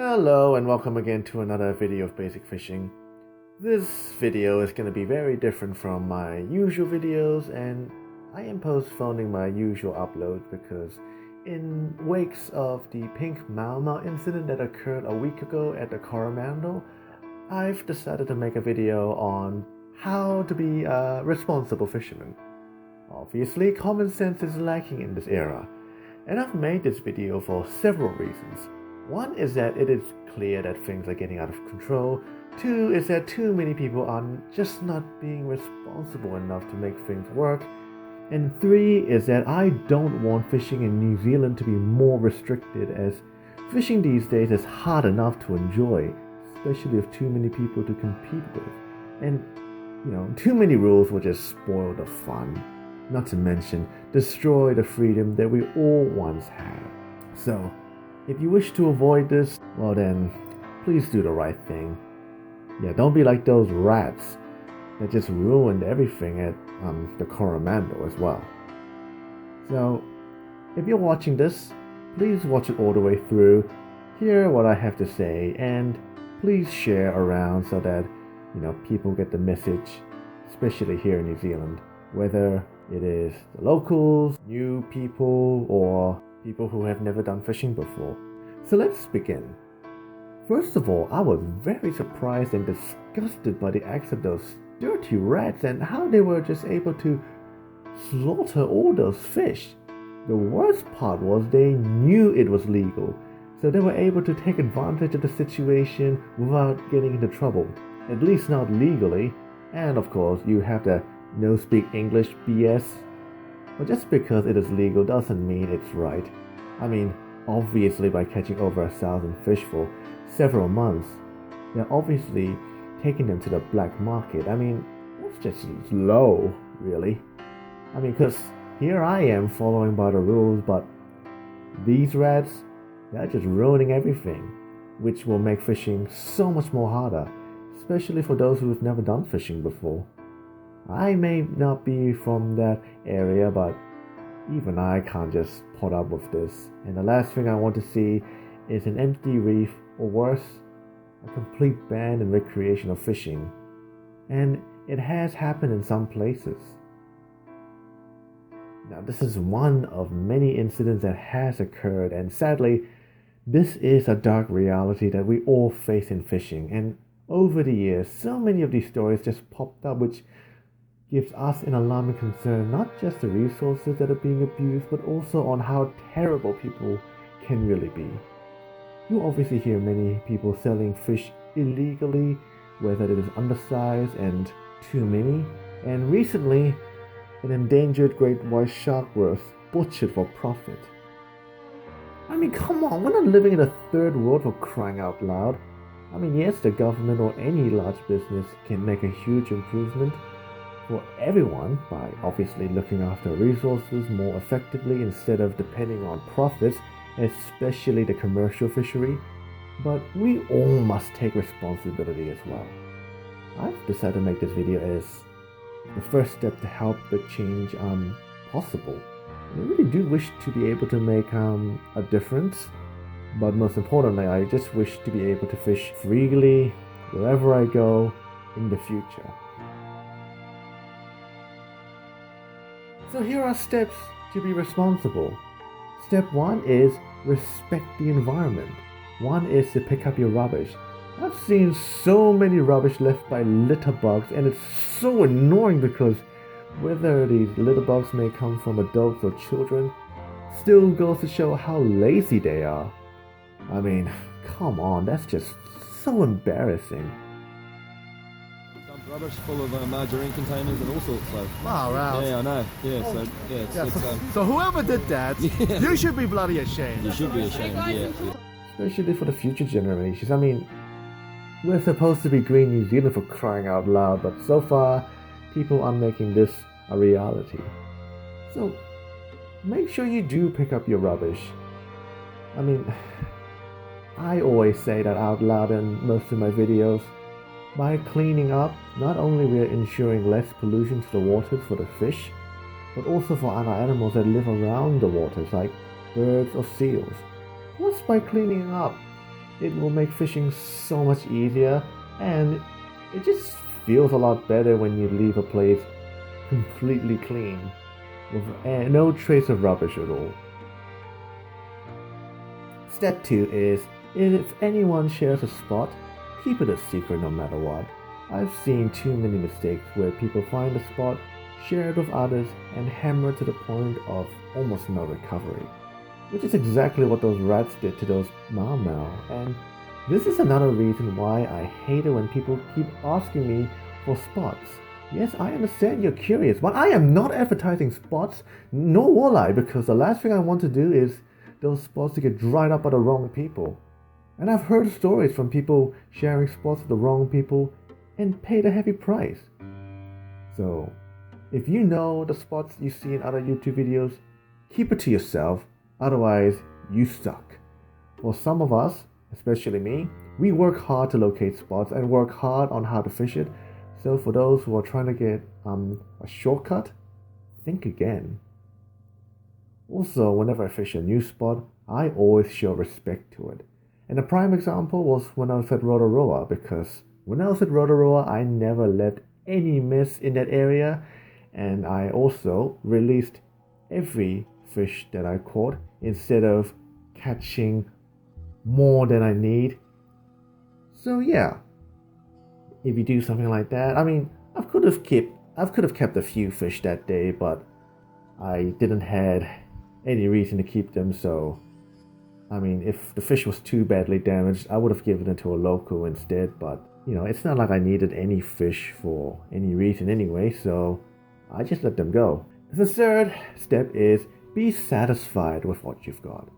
Hello and welcome again to another video of basic fishing. This video is going to be very different from my usual videos, and I am postponing my usual upload because in wakes of the pink Maomao incident that occurred a week ago at the Coromandel, I've decided to make a video on how to be a responsible fisherman. Obviously, common sense is lacking in this era, and I've made this video for several reasons. One is that it is clear that things are getting out of control. Two is that too many people are just not being responsible enough to make things work. And three is that I don't want fishing in New Zealand to be more restricted, as fishing these days is hard enough to enjoy, especially with too many people to compete with. And, too many rules will just spoil the fun, not to mention destroy the freedom that we all once had. So, if you wish to avoid this, well then, please do the right thing. Yeah, don't be like those rats that just ruined everything at the Coromandel as well. So, if you're watching this, please watch it all the way through, hear what I have to say, and please share around so that, people get the message, especially here in New Zealand, whether it is the locals, new people, or people who have never done fishing before. So let's begin. First of all, I was very surprised and disgusted by the acts of those dirty rats and how they were just able to slaughter all those fish. The worst part was they knew it was legal, so they were able to take advantage of the situation without getting into trouble, at least not legally. And of course, you have the no speak English BS. But just because it is legal doesn't mean it's right. I mean, obviously by catching over 1,000 fish for several months, they're obviously taking them to the black market. I mean, that's just low, really. I mean, because here I am following by the rules, but these rats, they're just ruining everything, which will make fishing so much more harder, especially for those who've never done fishing before. I may not be from that area, but even I can't just put up with this. And the last thing I want to see is an empty reef, or worse, a complete ban and recreation of fishing. And it has happened in some places. Now, this is one of many incidents that has occurred, and sadly, this is a dark reality that we all face in fishing. And over the years, so many of these stories just popped up, which gives us an alarming concern, not just the resources that are being abused, but also on how terrible people can really be. You obviously hear many people selling fish illegally, whether it is undersized and too many, and recently, an endangered great white shark was butchered for profit. I mean, come on, we're not living in a third world, for crying out loud. I mean, yes, the government or any large business can make a huge improvement for everyone by obviously looking after resources more effectively instead of depending on profits, especially the commercial fishery. But we all must take responsibility as well. I've decided to make this video as the first step to help the change possible. And I really do wish to be able to make a difference, but most importantly, I just wish to be able to fish freely wherever I go in the future. So here are steps to be responsible. Step 1 is respect the environment. 1 is to pick up your rubbish. I've seen so many rubbish left by litter bugs, and it's so annoying because whether these litter bugs may come from adults or children still goes to show how lazy they are. I mean, come on, that's just so embarrassing. Rubbish full of margarine containers and all sorts. So. Wow, wow. Yeah, I know. Yeah, so yeah, so whoever did that, you should be bloody ashamed. You should be ashamed. Yeah. Especially for the future generations. I mean, we're supposed to be green New Zealand, for crying out loud, but so far, people are making this a reality. So, make sure you do pick up your rubbish. I mean, I always say that out loud in most of my videos. By cleaning up, not only we are ensuring less pollution to the waters for the fish, but also for other animals that live around the waters, like birds or seals. Plus, by cleaning up, it will make fishing so much easier, and it just feels a lot better when you leave a place completely clean, with no trace of rubbish at all. Step 2 is, if anyone shares a spot, keep it a secret no matter what. I've seen too many mistakes where people find a spot, share it with others, and hammer to the point of almost no recovery. Which is exactly what those rats did to those Maomao. And this is another reason why I hate it when people keep asking me for spots. Yes, I understand you're curious, but I am not advertising spots, nor will I, because the last thing I want to do is those spots to get dried up by the wrong people. And I've heard stories from people sharing spots with the wrong people and paid a heavy price. So, if you know the spots you see in other YouTube videos, keep it to yourself, otherwise you suck. For some of us, especially me, we work hard to locate spots and work hard on how to fish it. So for those who are trying to get a shortcut, think again. Also, whenever I fish a new spot, I always show respect to it. And a prime example was when I was at Rotorua, because when I was at Rotorua, I never left any miss in that area, and I also released every fish that I caught instead of catching more than I need. So yeah, if you do something like that, I mean, I could have kept a few fish that day, but I didn't had any reason to keep them. So I mean, if the fish was too badly damaged, I would have given it to a local instead. But it's not like I needed any fish for any reason anyway, so I just let them go. The third step is be satisfied with what you've got.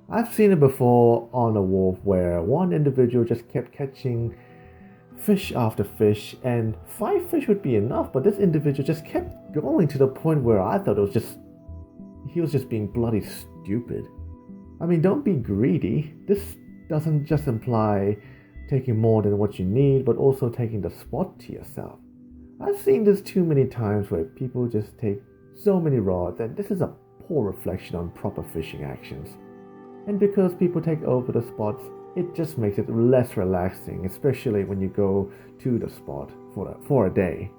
I've seen it before on a wharf where one individual just kept catching fish after fish, and 5 fish would be enough, but this individual just kept going to the point where I thought he was just being bloody stupid. I mean, don't be greedy. This doesn't just imply taking more than what you need, but also taking the spot to yourself. I've seen this too many times where people just take so many rods, and this is a poor reflection on proper fishing actions. And because people take over the spots, it just makes it less relaxing, especially when you go to the spot for a day.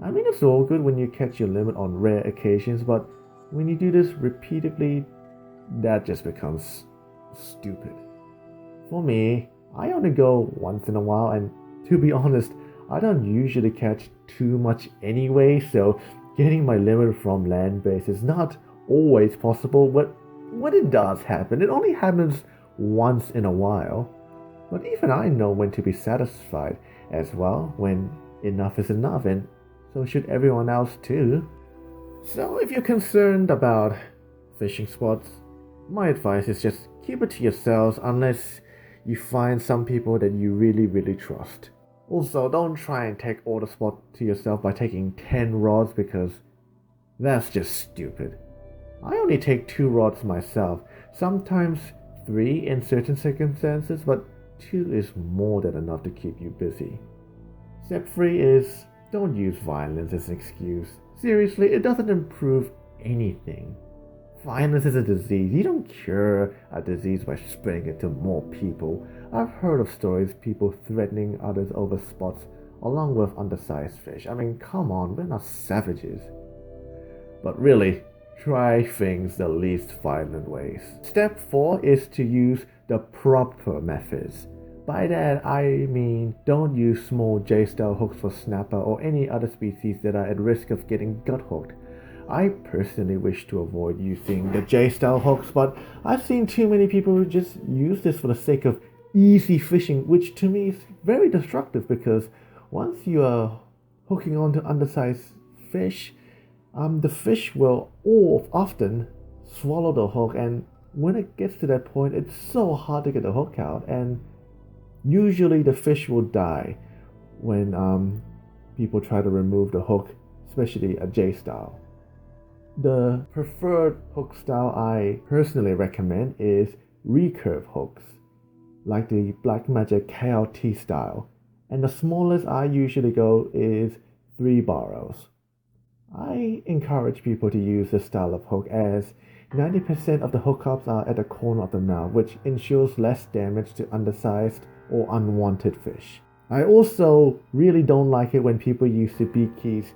I mean, it's all good when you catch your limit on rare occasions, but when you do this repeatedly, that just becomes stupid. For me, I only go once in a while, and to be honest, I don't usually catch too much anyway, so getting my limit from land base is not always possible, but when it does happen, it only happens once in a while. But even I know when to be satisfied as well, when enough is enough, and so should everyone else too. So if you're concerned about fishing spots, my advice is just keep it to yourselves unless you find some people that you really, really trust. Also, don't try and take all the spot to yourself by taking 10 rods, because that's just stupid. I only take 2 rods myself, sometimes 3 in certain circumstances, but 2 is more than enough to keep you busy. Step 3 is don't use violence as an excuse. Seriously, it doesn't improve anything. Violence is a disease. You don't cure a disease by spreading it to more people. I've heard of stories people threatening others over spots along with undersized fish. I mean, come on, we're not savages. But really, try things the least violent ways. Step 4 is to use the proper methods. By that, I mean don't use small J-style hooks for snapper or any other species that are at risk of getting gut hooked. I personally wish to avoid using the J-style hooks, but I've seen too many people who just use this for the sake of easy fishing, which to me is very destructive, because once you are hooking onto undersized fish, the fish will often swallow the hook, and when it gets to that point, it's so hard to get the hook out, and usually the fish will die when people try to remove the hook, especially a J-style. The preferred hook style I personally recommend is recurve hooks, like the Black Magic KLT style, and the smallest I usually go is 3 barrows. I encourage people to use this style of hook as 90% of the hookups are at the corner of the mouth, which ensures less damage to undersized or unwanted fish. I also really don't like it when people use sabikis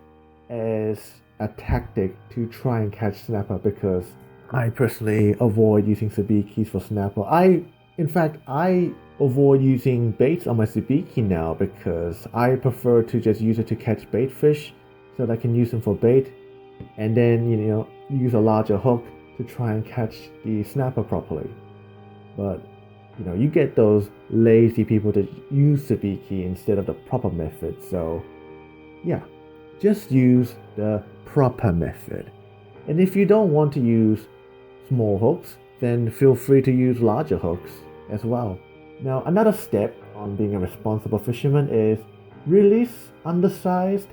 as a tactic to try and catch snapper, because I personally avoid using sabikis for snapper. In fact, I avoid using baits on my sabiki now because I prefer to just use it to catch bait fish so that I can use them for bait, and then use a larger hook to try and catch the snapper properly. But you get those lazy people that use sabiki instead of the proper method. So yeah, just use the proper method. And if you don't want to use small hooks, then feel free to use larger hooks as well. Now, another step on being a responsible fisherman is release undersized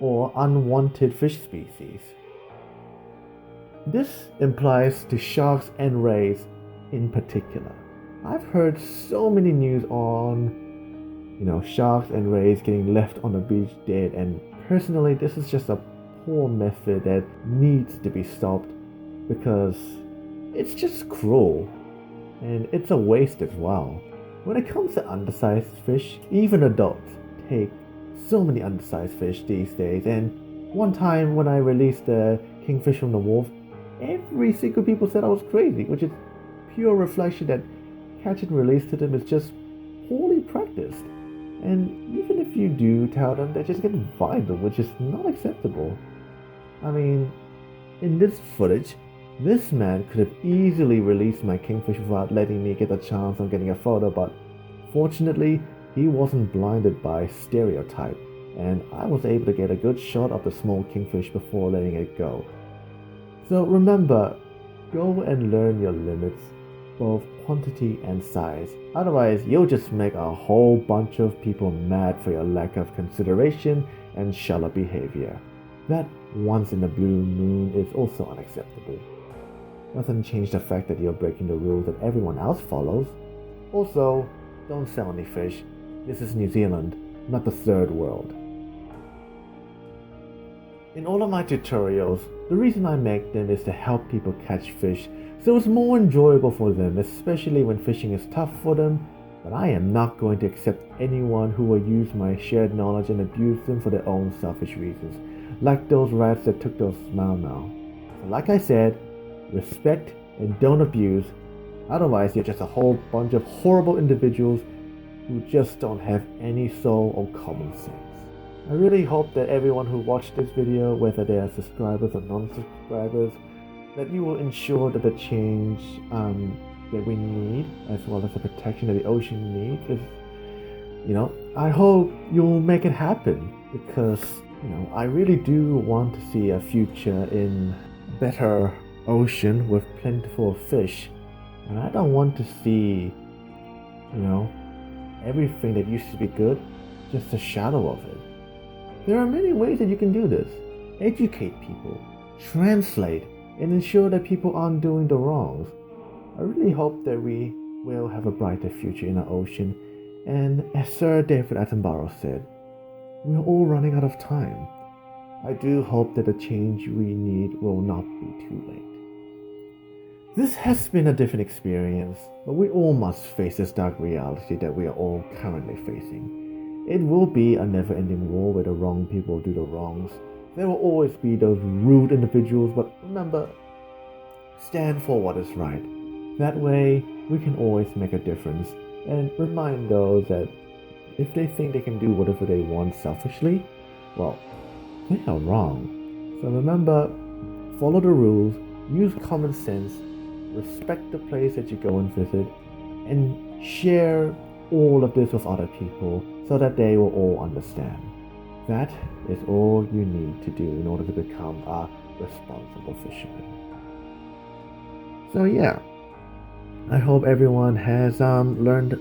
or unwanted fish species. This implies to sharks and rays in particular. I've heard so many news on, sharks and rays getting left on the beach dead, and personally, this is just a poor method that needs to be stopped because it's just cruel and it's a waste as well. When it comes to undersized fish, even adults take so many undersized fish these days, and one time when I released the kingfish from the wharf, every single people said I was crazy, which is pure reflection that catch and release to them is just poorly practiced. And even if you do tell them, they're just getting violent, which is not acceptable. I mean, in this footage, this man could have easily released my kingfish without letting me get a chance on getting a photo, but fortunately, he wasn't blinded by stereotype, and I was able to get a good shot of the small kingfish before letting it go. So remember, go and learn your limits, both quantity and size. Otherwise, you'll just make a whole bunch of people mad for your lack of consideration and shallow behavior. That once in a blue moon is also unacceptable. Doesn't change the fact that you're breaking the rules that everyone else follows. Also, don't sell any fish. This is New Zealand, not the third world. In all of my tutorials, the reason I make them is to help people catch fish so it's more enjoyable for them, especially when fishing is tough for them. But I am not going to accept anyone who will use my shared knowledge and abuse them for their own selfish reasons, like those rats that took those Maomao. So like I said, respect and don't abuse, otherwise you're just a whole bunch of horrible individuals who just don't have any soul or common sense. I really hope that everyone who watched this video, whether they are subscribers or non-subscribers, that you will ensure that the change that we need, as well as the protection that the ocean needs, is, I hope you'll make it happen, because, I really do want to see a future in a better ocean with plentiful fish, and I don't want to see, everything that used to be good, just a shadow of it. There are many ways that you can do this. Educate people, translate, and ensure that people aren't doing the wrongs. I really hope that we will have a brighter future in our ocean, and as Sir David Attenborough said, we're all running out of time. I do hope that the change we need will not be too late. This has been a different experience, but we all must face this dark reality that we are all currently facing. It will be a never-ending war where the wrong people do the wrongs. There will always be those rude individuals, but remember, stand for what is right. That way, we can always make a difference, and remind those that if they think they can do whatever they want selfishly, well, they are wrong. So remember, follow the rules, use common sense, respect the place that you go and visit, and share all of this with other people so that they will all understand. That is all you need to do in order to become a responsible fisherman. So yeah, I hope everyone has learned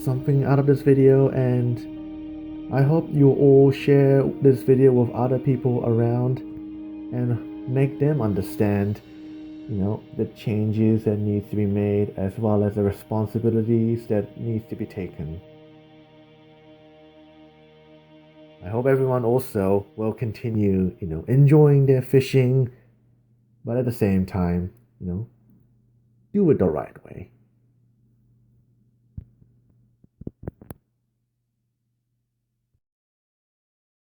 something out of this video, and I hope you all share this video with other people around and make them understand, the changes that needs to be made, as well as the responsibilities that needs to be taken. I hope everyone also will continue, enjoying their fishing, but at the same time, Do it the right way.